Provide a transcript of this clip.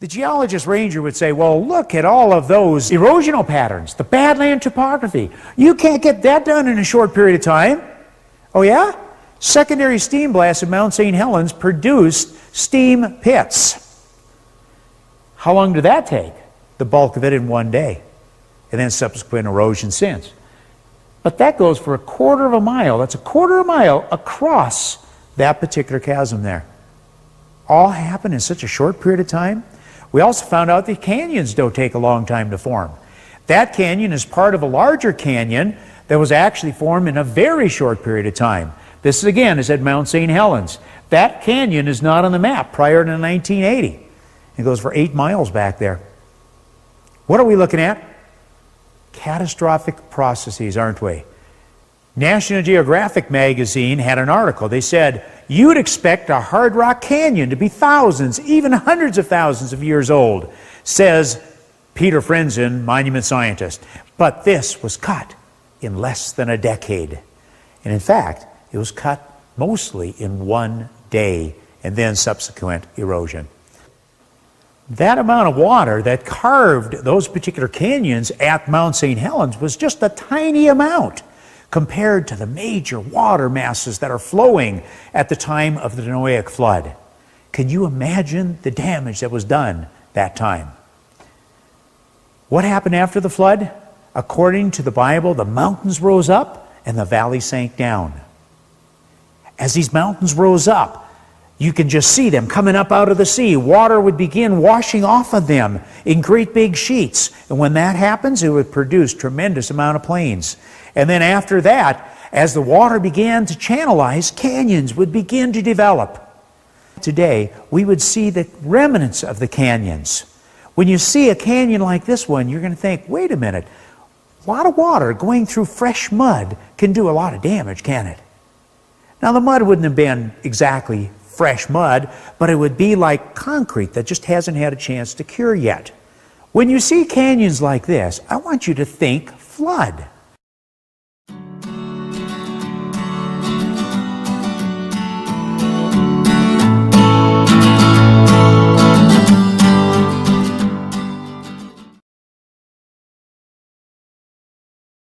The geologist ranger would say, well, look at all of those erosional patterns, the badland topography. You can't get that done in a short period of time. Oh yeah? Secondary steam blasts at Mount St. Helens produced steam pits. How long did that take? The bulk of it in one day, and then subsequent erosion since. But that goes for a quarter of a mile. That's a quarter of a mile across that particular chasm there. All happened in such a short period of time. We also found out that canyons don't take a long time to form. That canyon is part of a larger canyon that was actually formed in a very short period of time. This again is at Mount St. Helens. That canyon is not on the map prior to 1980. It goes for 8 miles back there. What are we looking at? Catastrophic processes, aren't we? National Geographic magazine had an article. They said, you'd expect a hard rock canyon to be thousands, even hundreds of thousands of years old, says Peter Frenzen, monument scientist. But this was cut in less than a decade. And in fact, it was cut mostly in one day and then subsequent erosion. That amount of water that carved those particular canyons at Mount St. Helens was just a tiny amount compared to the major water masses that are flowing at the time of the Noahic flood. Can you imagine the damage that was done that time? What happened after the flood? According to the Bible, the mountains rose up and the valley sank down. As these mountains rose up, you can just see them coming up out of the sea. Water would begin washing off of them in great big sheets. And when that happens, it would produce tremendous amount of plains. And then after that, as the water began to channelize, canyons would begin to develop. Today, we would see the remnants of the canyons. When you see a canyon like this one, you're going to think, wait a minute, a lot of water going through fresh mud can do a lot of damage, can it? Now, the mud wouldn't have been exactly fresh mud, but it would be like concrete that just hasn't had a chance to cure yet. When you see canyons like this, I want you to think flood.